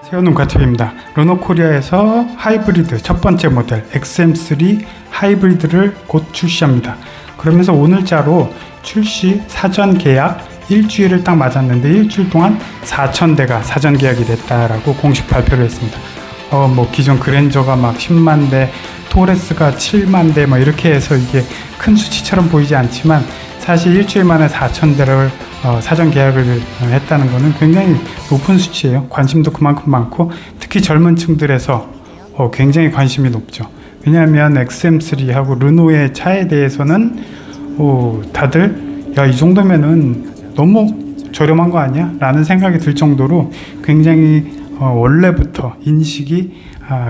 세워놓은과TV입니다. 르노코리아에서 하이브리드 첫 번째 모델 XM3 하이브리드를 곧 출시합니다. 그러면서 오늘자로 출시 사전 계약 일주일을 딱 맞았는데 일주일 동안 4,000대가 사전 계약이 됐다라고 공식 발표를 했습니다. 기존 그랜저가 막 10만 대, 토레스가 7만 대 이렇게 해서 이게 큰 수치처럼 보이지 않지만 사실 일주일 만에 4,000대를 사전 계약을 했다는 것은 굉장히 높은 수치예요. 관심도 그만큼 많고 특히 젊은 층들에서 굉장히 관심이 높죠. 왜냐하면 XM3하고 르노의 차에 대해서는 다들 이 정도면은 너무 저렴한 거 아니야? 라는 생각이 들 정도로 굉장히 원래부터 인식이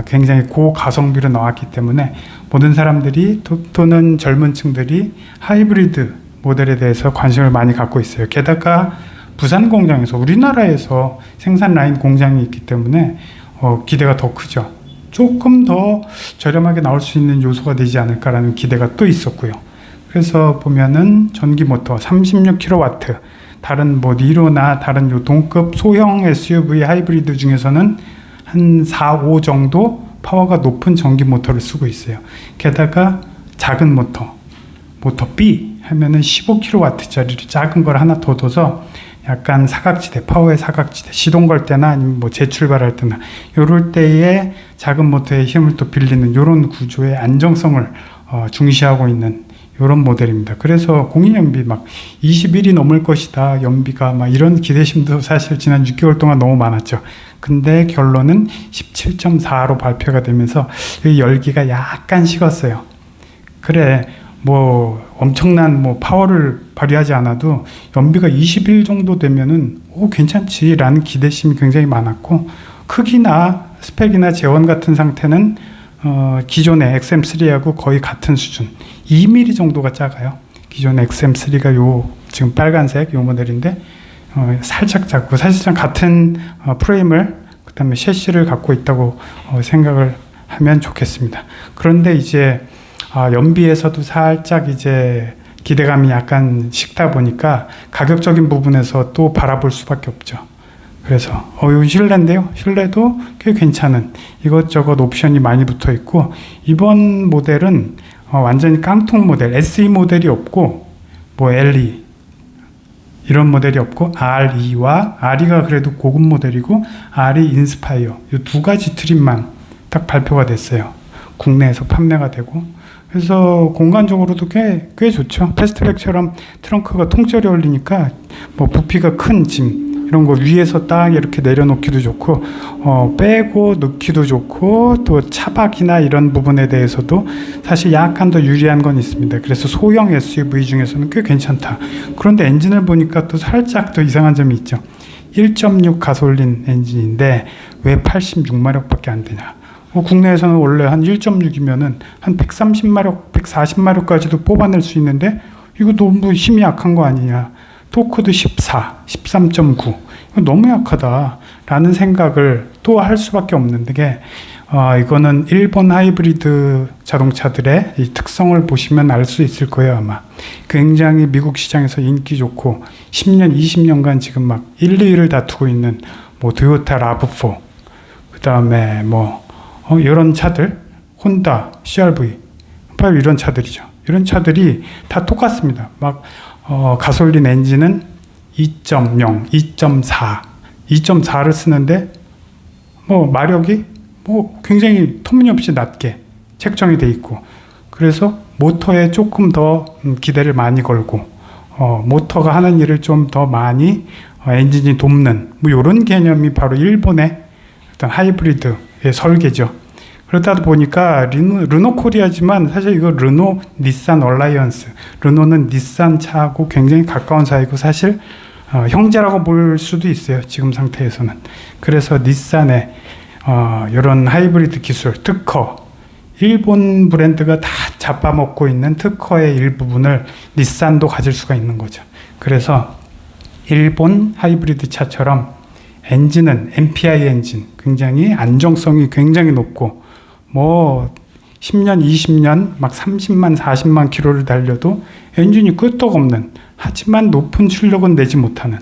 굉장히 고가성비로 나왔기 때문에 모든 사람들이 또는 젊은 층들이 하이브리드 모델에 대해서 관심을 많이 갖고 있어요. 게다가 부산 공장에서 우리나라에서 생산 라인 공장이 있기 때문에 기대가 더 크죠. 조금 더 저렴하게 나올 수 있는 요소가 되지 않을까라는 기대가 또 있었고요. 그래서 보면은 전기 모터 36kW, 다른 니로나 다른 요 동급 소형 SUV 하이브리드 중에서는 한 4, 5 정도 파워가 높은 전기 모터를 쓰고 있어요. 게다가 작은 모터 B 하면은 15kW짜리를 작은 걸 하나 더 둬서 약간 사각지대, 파워의 사각지대, 시동 걸 때나 아니면 재출발할 때나 요럴 때에 작은 모터의 힘을 또 빌리는 요런 구조의 안정성을 중시하고 있는 요런 모델입니다. 그래서 공인연비 21이 넘을 것이다, 연비가 이런 기대심도 사실 지난 6개월 동안 너무 많았죠. 근데 결론은 17.4로 발표가 되면서 열기가 약간 식었어요. 그래, 엄청난 파워를 발휘하지 않아도 연비가 21 정도 되면은 괜찮지라는 기대심이 굉장히 많았고, 크기나 스펙이나 재원 같은 상태는 기존의 XM3하고 거의 같은 수준, 2mm 정도가 작아요. 기존의 XM3가 지금 빨간색 요 모델인데 살짝 작고, 사실상 같은 프레임을 그다음에 셰시를 갖고 있다고 생각을 하면 좋겠습니다. 그런데 이제 연비에서도 살짝 이제 기대감이 약간 식다 보니까 가격적인 부분에서 또 바라볼 수밖에 없죠. 그래서 이 실내인데요. 실내도 꽤 괜찮은 이것저것 옵션이 많이 붙어 있고, 이번 모델은 완전히 깡통 모델, SE 모델이 없고 LE 이런 모델이 없고 RE와 RE가 그래도 고급 모델이고 RE 인스파이어 이 두 가지 트림만 딱 발표가 됐어요. 국내에서 판매가 되고, 그래서 공간적으로도 꽤 좋죠. 패스트백처럼 트렁크가 통째로 열리니까 부피가 큰 짐 이런 거 위에서 딱 이렇게 내려놓기도 좋고, 빼고 넣기도 좋고, 또 차박이나 이런 부분에 대해서도 사실 약간 더 유리한 건 있습니다. 그래서 소형 SUV 중에서는 꽤 괜찮다. 그런데 엔진을 보니까 또 살짝 더 이상한 점이 있죠. 1.6 가솔린 엔진인데 왜 86마력밖에 안 되냐. 국내에서는 원래 한 1.6이면은 한 130마력, 140마력까지도 뽑아낼 수 있는데 이거 너무 힘이 약한 거 아니냐. 토크도 14, 13.9. 이거 너무 약하다라는 생각을 또 할 수밖에 없는 게, 이거는 일본 하이브리드 자동차들의 이 특성을 보시면 알 수 있을 거예요, 아마. 굉장히 미국 시장에서 인기 좋고 10년, 20년간 지금 1, 2위를 다투고 있는 토요타 라브4, 그 다음에 이런 차들, 혼다, CRV, 바로 이런 차들이죠. 이런 차들이 다 똑같습니다. 가솔린 엔진은 2.0, 2.4, 2.4를 쓰는데 마력이 굉장히 터무니없이 낮게 책정이 돼 있고, 그래서 모터에 조금 더 기대를 많이 걸고 모터가 하는 일을 좀 더 많이 엔진이 돕는 이런 개념이 바로 일본의 어떤 하이브리드의 설계죠. 그러다 보니까 르노 코리아지만 사실 이거 르노 닛산 얼라이언스, 르노는 닛산 차하고 굉장히 가까운 사이고 사실 형제라고 볼 수도 있어요, 지금 상태에서는. 그래서 닛산의 이런 하이브리드 기술, 특허, 일본 브랜드가 다 잡아먹고 있는 특허의 일부분을 닛산도 가질 수가 있는 거죠. 그래서 일본 하이브리드 차처럼 엔진은 MPI 엔진, 굉장히 안정성이 굉장히 높고 10년, 20년 30만, 40만 킬로를 달려도 엔진이 끄떡없는, 하지만 높은 출력은 내지 못하는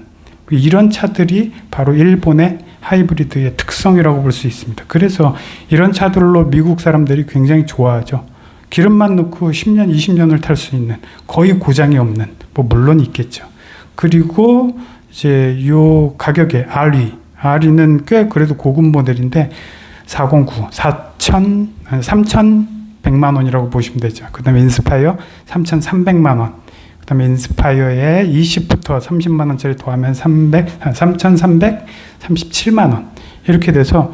이런 차들이 바로 일본의 하이브리드의 특성이라고 볼 수 있습니다. 그래서 이런 차들로 미국 사람들이 굉장히 좋아하죠. 기름만 넣고 10년, 20년을 탈 수 있는, 거의 고장이 없는, 뭐 물론 있겠죠. 그리고 이제 요 가격에 RE는 꽤 그래도 고급 모델인데 409, 3,100만 원이라고 보시면 되죠. 그 다음에 인스파이어 3,300만 원. 그 다음에 인스파이어에 20부터 30만 원짜리 더하면 3,337만 원. 이렇게 돼서,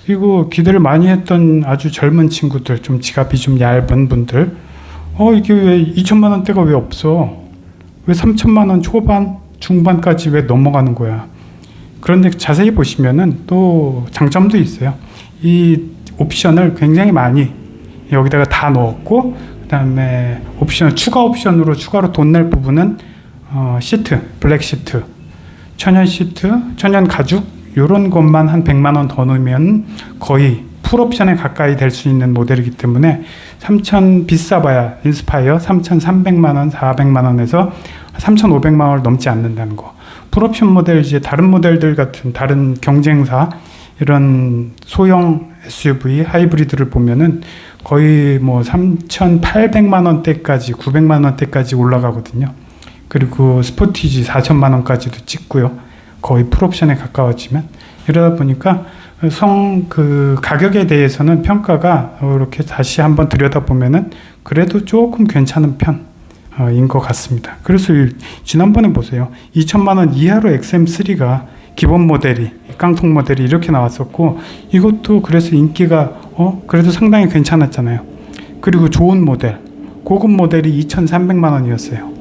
이거 기대를 많이 했던 아주 젊은 친구들, 좀 지갑이 좀 얇은 분들, 이게 왜 2천만 원대가 왜 없어? 왜 3천만 원 초반, 중반까지 왜 넘어가는 거야? 그런데 자세히 보시면은 또 장점도 있어요. 이 옵션을 굉장히 많이 여기다가 다 넣었고, 그 다음에 추가 옵션으로 추가로 돈 낼 부분은 시트, 블랙 시트, 천연 시트, 천연 가죽 요런 것만 한 100만 원 더 넣으면 거의 풀옵션에 가까이 될 수 있는 모델이기 때문에 3,000 비싸봐야 인스파이어 3,300만 원, 400만 원에서 3,500만 원을 넘지 않는다는 거. 풀옵션 모델 이제 다른 모델들 같은 다른 경쟁사 이런 소형 SUV 하이브리드를 보면은 거의 뭐 3,800만 원대까지 900만 원대까지 올라가거든요. 그리고 스포티지 4천만 원까지도 찍고요. 거의 풀옵션에 가까워지면 이러다 보니까 그 가격에 대해서는 평가가 이렇게 다시 한번 들여다보면은 그래도 조금 괜찮은 편인 것 같습니다. 그래서 지난번에 보세요. 2천만 원 이하로 XM3가 기본 모델이 깡통 모델이 이렇게 나왔었고 이것도 그래서 인기가 그래도 상당히 괜찮았잖아요. 그리고 좋은 모델 고급 모델이 2,300만 원이었어요.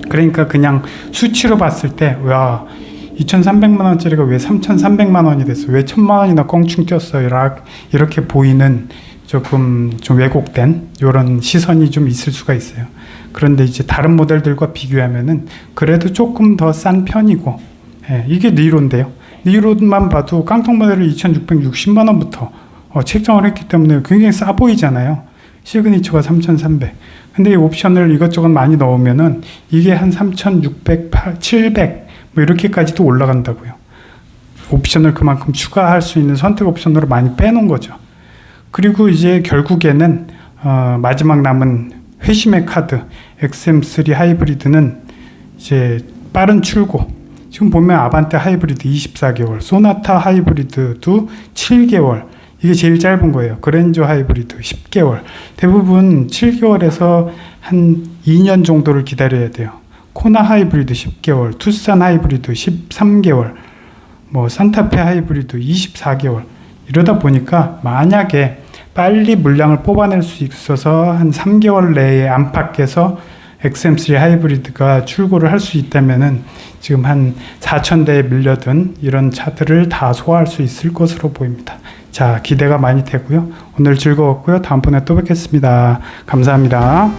그러니까 그냥 수치로 봤을 때 와 2,300만 원짜리가 왜 3,300만 원이 됐어? 왜 1,000만 원이나 껑충 뛰었어? 이렇게 보이는 조금 좀 왜곡된 이런 시선이 좀 있을 수가 있어요. 그런데 이제 다른 모델들과 비교하면은 그래도 조금 더 싼 편이고, 이게 니로인데요. 니로만 봐도 깡통 모델을 2,660만 원부터 책정을 했기 때문에 굉장히 싸 보이잖아요. 시그니처가 3,300. 근데 이 옵션을 이것저것 많이 넣으면은 이게 한 3,600, 700 뭐 이렇게까지도 올라간다고요. 옵션을 그만큼 추가할 수 있는 선택 옵션으로 많이 빼놓은 거죠. 그리고 이제 결국에는 마지막 남은 회심의 카드 XM3 하이브리드는 이제 빠른 출고. 지금 보면 아반떼 하이브리드 24개월, 소나타 하이브리드도 7개월. 이게 제일 짧은 거예요. 그랜저 하이브리드 10개월. 대부분 7개월에서 한 2년 정도를 기다려야 돼요. 코나 하이브리드 10개월, 투싼 하이브리드 13개월, 뭐 산타페 하이브리드 24개월. 이러다 보니까 만약에 빨리 물량을 뽑아낼 수 있어서 한 3개월 내에 안팎에서 XM3 하이브리드가 출고를 할 수 있다면은 지금 한 4,000대에 밀려든 이런 차들을 다 소화할 수 있을 것으로 보입니다. 자, 기대가 많이 되고요. 오늘 즐거웠고요. 다음번에 또 뵙겠습니다. 감사합니다.